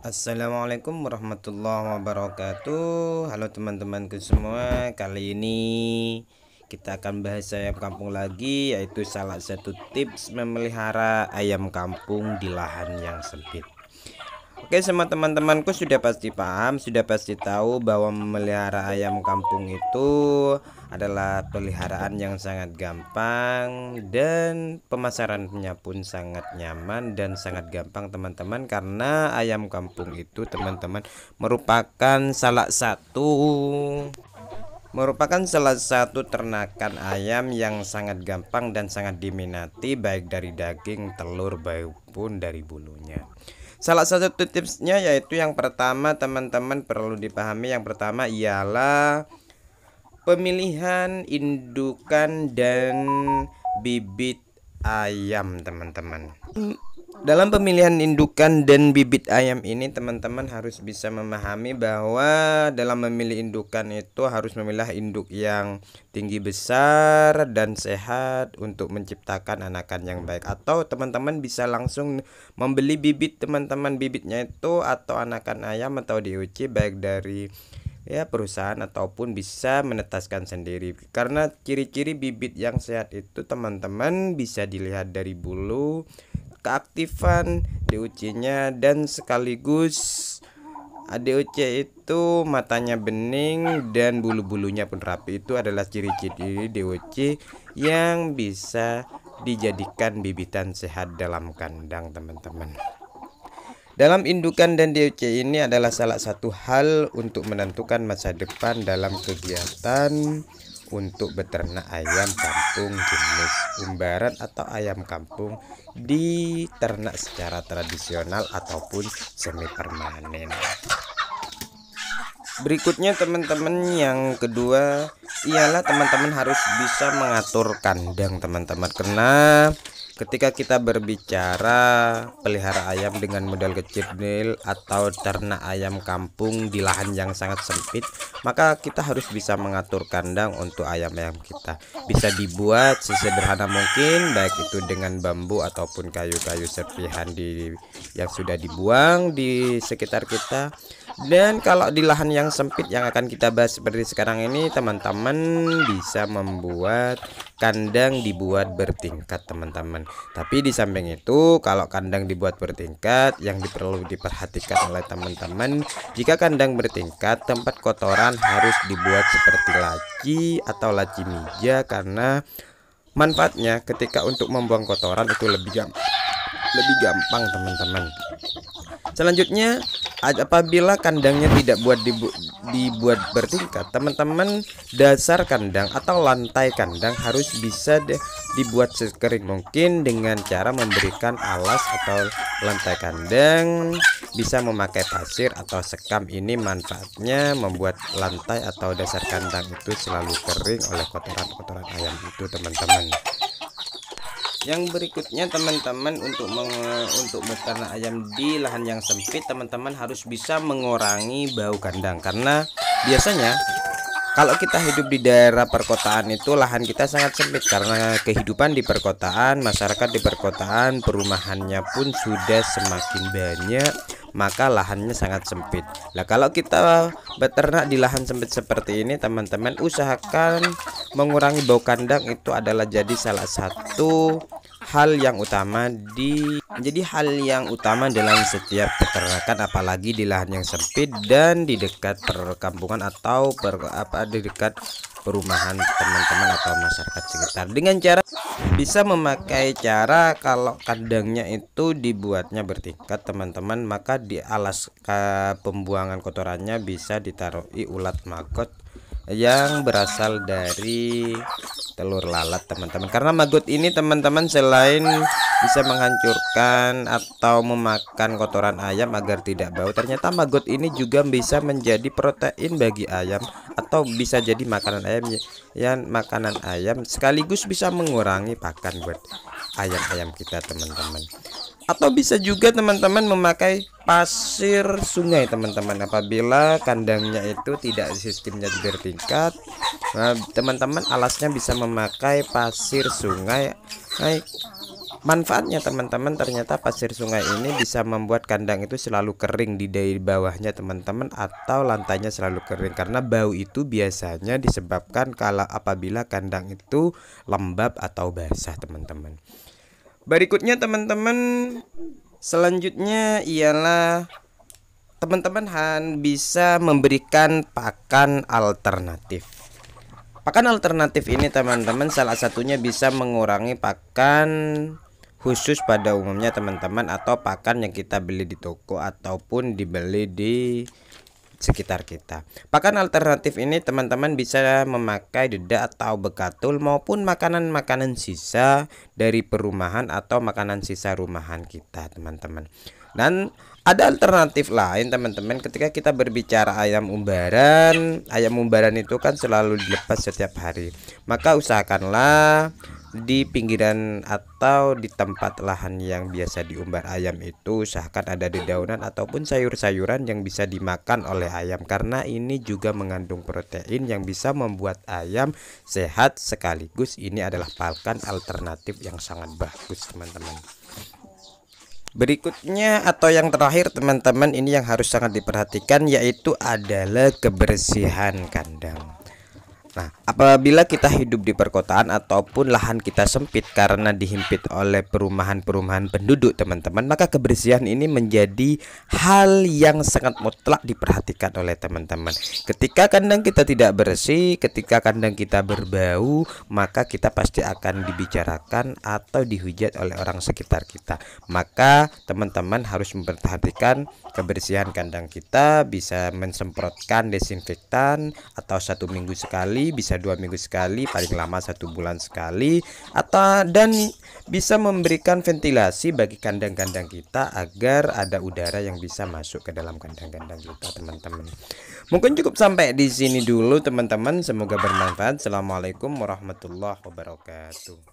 Assalamualaikum warahmatullahi wabarakatuh. Halo teman-temanku semua. Kali ini kita akan bahas ayam kampung lagi, yaitu salah satu tips memelihara ayam kampung di lahan yang sempit. Oke, semua teman-temanku sudah pasti paham, sudah pasti tahu bahwa memelihara ayam kampung itu adalah peliharaan yang sangat gampang dan pemasarannya pun sangat nyaman dan sangat gampang teman-teman, karena ayam kampung itu teman-teman merupakan salah satu ternakan ayam yang sangat gampang dan sangat diminati, baik dari daging, telur maupun dari bulunya. Salah satu tipsnya yaitu yang pertama teman-teman perlu dipahami, yang pertama ialah pemilihan indukan dan bibit ayam teman-teman. Dalam pemilihan indukan dan bibit ayam ini teman-teman harus bisa memahami bahwa dalam memilih indukan itu harus memilah induk yang tinggi besar dan sehat untuk menciptakan anakan yang baik, atau teman-teman bisa langsung membeli bibit teman-teman, bibitnya itu atau anakan ayam atau DOC baik dari perusahaan ataupun bisa menetaskan sendiri, karena ciri-ciri bibit yang sehat itu teman-teman bisa dilihat dari bulu, keaktifan DOC-nya, dan sekaligus DOC itu matanya bening dan bulu-bulunya pun rapi. Itu adalah ciri-ciri DOC yang bisa dijadikan bibitan sehat dalam kandang teman-teman. Dalam indukan dan DOC ini adalah salah satu hal untuk menentukan masa depan dalam kegiatan untuk beternak ayam kampung jenis umbaran atau ayam kampung di ternak secara tradisional ataupun semi permanen. Berikutnya teman-teman, yang kedua ialah teman-teman harus bisa mengatur kandang teman-teman, karena ketika kita berbicara pelihara ayam dengan modal kecil atau ternak ayam kampung di lahan yang sangat sempit, maka kita harus bisa mengatur kandang untuk ayam-ayam kita. Bisa dibuat sesederhana mungkin, baik itu dengan bambu ataupun kayu-kayu serpihan yang sudah dibuang di sekitar kita. Dan kalau di lahan yang sempit yang akan kita bahas seperti sekarang ini, teman-teman bisa membuat kandang dibuat bertingkat teman-teman. Tapi di samping itu, kalau kandang dibuat bertingkat, yang perlu diperhatikan oleh teman-teman, jika kandang bertingkat, tempat kotoran harus dibuat seperti laci atau laci meja, karena manfaatnya ketika untuk membuang kotoran itu lebih gampang teman-teman. Selanjutnya, apabila kandangnya tidak dibuat bertingkat, teman-teman, dasar kandang atau lantai kandang harus bisa dibuat sekering mungkin dengan cara memberikan alas atau lantai kandang bisa memakai pasir atau sekam. Ini manfaatnya membuat lantai atau dasar kandang itu selalu kering oleh kotoran-kotoran ayam itu teman-teman. Yang berikutnya teman-teman, untuk beternak ayam di lahan yang sempit, teman-teman harus bisa mengurangi bau kandang, karena biasanya kalau kita hidup di daerah perkotaan itu lahan kita sangat sempit, karena kehidupan di perkotaan, masyarakat di perkotaan, perumahannya pun sudah semakin banyak, maka lahannya sangat sempit. Nah, kalau kita beternak di lahan sempit seperti ini, teman-teman, usahakan mengurangi bau kandang. Itu adalah jadi salah satu hal yang utama dalam setiap peternakan, apalagi di lahan yang sempit dan di dekat perkampungan atau di dekat perumahan teman-teman atau masyarakat sekitar. Dengan cara bisa memakai cara kalau kandangnya itu dibuatnya bertingkat teman-teman, maka di alas pembuangan kotorannya bisa ditaruh ulat maggot yang berasal dari telur lalat teman-teman, karena maggot ini teman-teman selain bisa menghancurkan atau memakan kotoran ayam agar tidak bau, ternyata maggot ini juga bisa menjadi protein bagi ayam, atau bisa jadi makanan ayam sekaligus bisa mengurangi pakan buat ayam-ayam kita teman-teman. Atau bisa juga teman-teman memakai pasir sungai teman-teman, apabila kandangnya itu tidak sistemnya bertingkat. Nah, teman-teman alasnya bisa memakai pasir sungai Manfaatnya teman-teman, ternyata pasir sungai ini bisa membuat kandang itu selalu kering di bawahnya teman-teman, atau lantainya selalu kering, karena bau itu biasanya disebabkan kalau apabila kandang itu lembab atau basah teman-teman. Berikutnya teman-teman, selanjutnya ialah teman-teman bisa memberikan pakan alternatif. Pakan alternatif ini teman-teman salah satunya bisa mengurangi pakan khusus pada umumnya teman-teman, atau pakan yang kita beli di toko ataupun dibeli di sekitar kita. Pakan alternatif ini teman-teman bisa memakai dedak atau bekatul maupun makanan-makanan sisa dari perumahan atau makanan sisa rumahan kita teman-teman. Dan ada alternatif lain teman-teman, ketika kita berbicara ayam umbaran itu kan selalu dilepas setiap hari. Maka usahakanlah di pinggiran atau di tempat lahan yang biasa diumbar ayam itu, usahakan ada dedaunan ataupun sayur-sayuran yang bisa dimakan oleh ayam, karena ini juga mengandung protein yang bisa membuat ayam sehat, sekaligus ini adalah pakan alternatif yang sangat bagus teman-teman. Berikutnya atau yang terakhir teman-teman, ini yang harus sangat diperhatikan, yaitu adalah kebersihan kandang. Nah, apabila kita hidup di perkotaan ataupun lahan kita sempit karena dihimpit oleh perumahan-perumahan penduduk teman-teman, maka kebersihan ini menjadi hal yang sangat mutlak diperhatikan oleh teman-teman. Ketika kandang kita tidak bersih, ketika kandang kita berbau, maka kita pasti akan dibicarakan atau dihujat oleh orang sekitar kita. Maka teman-teman harus memperhatikan kebersihan kandang kita, bisa mensemprotkan desinfektan atau 1 minggu sekali, bisa 2 minggu sekali, paling lama 1 bulan sekali, dan bisa memberikan ventilasi bagi kandang-kandang kita agar ada udara yang bisa masuk ke dalam kandang-kandang kita teman-teman. Mungkin cukup sampai di sini dulu teman-teman, semoga bermanfaat. Assalamualaikum warahmatullahi wabarakatuh.